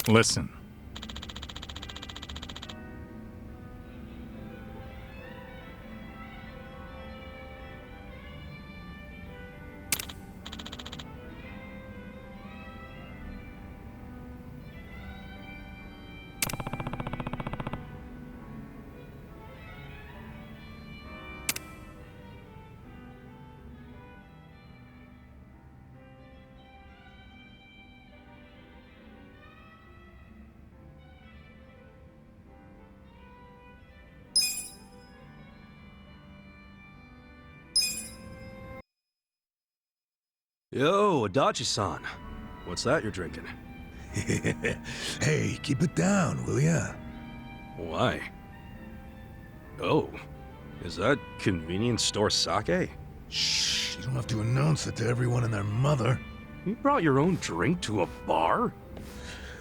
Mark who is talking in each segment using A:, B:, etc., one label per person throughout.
A: Listen.
B: Yo, Adachi-san. What's that you're drinking?
C: Hey, keep it down, will ya?
B: Why? Oh, is that convenience store sake?
C: Shh, you don't have to announce it to everyone and their mother.
B: You brought your own drink to a bar?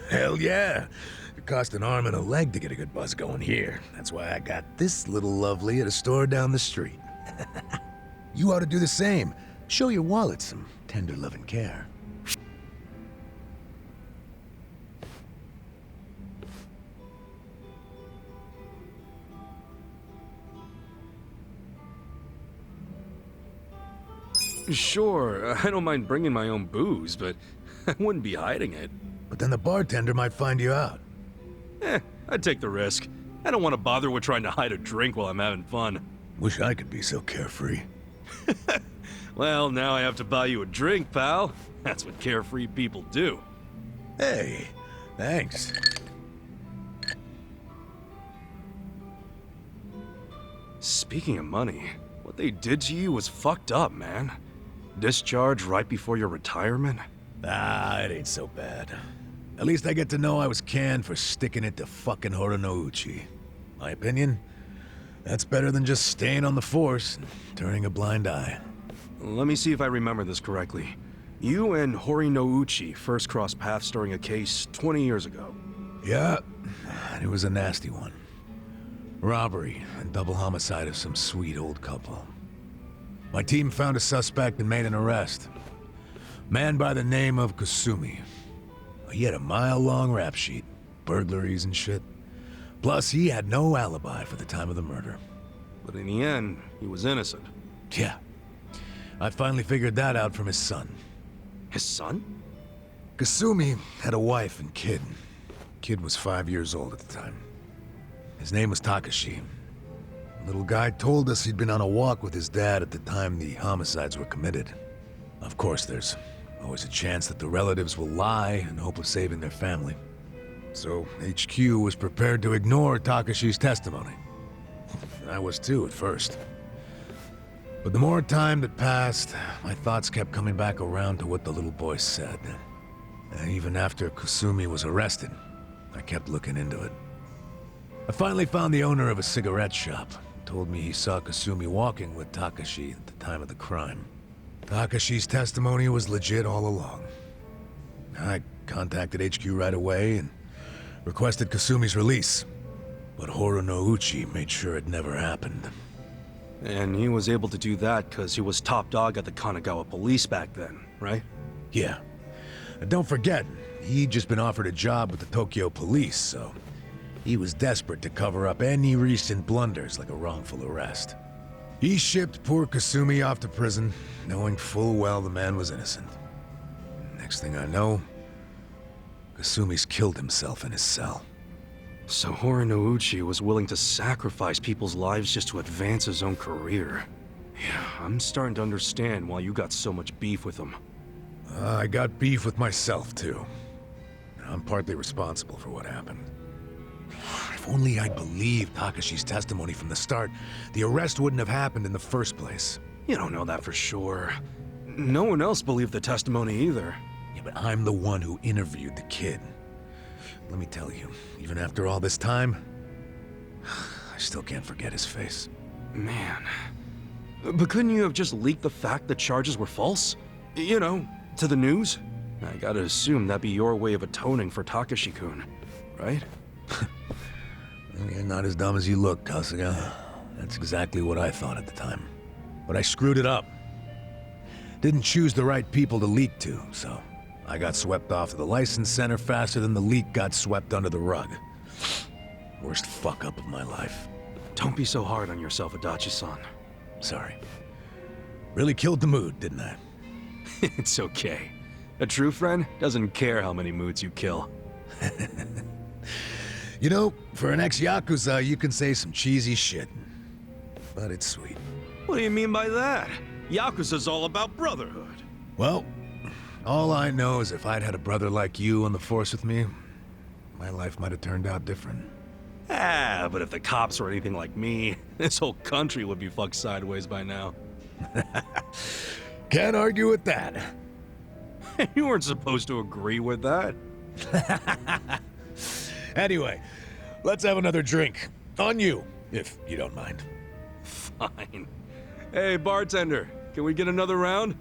C: Hell yeah. It cost an arm and a leg to get a good buzz going here. That's why I got this little lovely at a store down the street. You ought to do the same. Show your wallet some tender love and care.
B: Sure, I don't mind bringing my own booze, but I wouldn't be hiding it.
C: But then the bartender might find you out.
B: I'd take the risk. I don't want to bother with trying to hide a drink while I'm having fun.
C: Wish I could be so carefree.
B: Well, now I have to buy you a drink, pal. That's what carefree people do.
C: Hey, thanks.
B: Speaking of money, what they did to you was fucked up, man. Discharge right before your retirement?
C: Ah, it ain't so bad. At least I get to know I was canned for sticking it to fucking Horonouchi. My opinion? That's better than just staying on the force and turning a blind eye.
B: Let me see if I remember this correctly. You and Horinouchi first crossed paths during a case 20 years ago.
C: Yeah, it was a nasty one. Robbery and double homicide of some sweet old couple. My team found a suspect and made an arrest. Man by the name of Kasumi. He had a mile-long rap sheet, burglaries and shit. Plus, he had no alibi for the time of the murder.
B: But in the end, he was innocent.
C: Yeah. I finally figured that out from his son.
B: His son?
C: Kasumi had a wife and kid. Kid was 5 years old at the time. His name was Takashi. The little guy told us he'd been on a walk with his dad at the time the homicides were committed. Of course, there's always a chance that the relatives will lie in hope of saving their family. So HQ was prepared to ignore Takashi's testimony. I was too at first. But the more time that passed, my thoughts kept coming back around to what the little boy said. And even after Kasumi was arrested, I kept looking into it. I finally found the owner of a cigarette shop. Told me he saw Kasumi walking with Takashi at the time of the crime. Takashi's testimony was legit all along. I contacted HQ right away and requested Kasumi's release. But Horonouchi made sure it never happened.
B: And he was able to do that because he was top dog at the Kanagawa police back then, right?
C: Yeah. And don't forget, he'd just been offered a job with the Tokyo police, so he was desperate to cover up any recent blunders like a wrongful arrest. He shipped poor Kasumi off to prison, knowing full well the man was innocent. Next thing I know, Kasumi's killed himself in his cell.
B: So Horonouchi was willing to sacrifice people's lives just to advance his own career. Yeah, I'm starting to understand why you got so much beef with him.
C: I got beef with myself, too. I'm partly responsible for what happened. If only I'd believed Takashi's testimony from the start, the arrest wouldn't have happened in the first place.
B: You don't know that for sure. No one else believed the testimony either.
C: Yeah, but I'm the one who interviewed the kid. Let me tell you, even after all this time, I Still can't forget his face.
B: Man. But couldn't you have just leaked the fact the charges were false? You know, to the news? I gotta assume that'd be your way of atoning for Takashi-kun, right?
C: You're not as dumb as you look, Kasuga. That's exactly what I thought at the time. But I screwed it up. Didn't choose the right people to leak to, so I got swept off to the license center faster than the leak got swept under the rug. Worst fuck-up of my life.
B: Don't be so hard on yourself, Adachi-san.
C: Sorry. Really killed the mood, didn't I?
B: It's okay. A true friend doesn't care how many moods you kill.
C: You know, for an ex-Yakuza, you can say some cheesy shit. But it's sweet.
B: What do you mean by that? Yakuza's all about brotherhood.
C: Well, all I know is if I'd had a brother like you on the force with me, my life might have turned out different.
B: Ah, but if the cops were anything like me, this whole country would be fucked sideways by now.
C: Can't argue with that.
B: You weren't supposed to agree with that.
C: Anyway, let's have another drink. On you, if you don't mind.
B: Fine. Hey, bartender, can we get another round?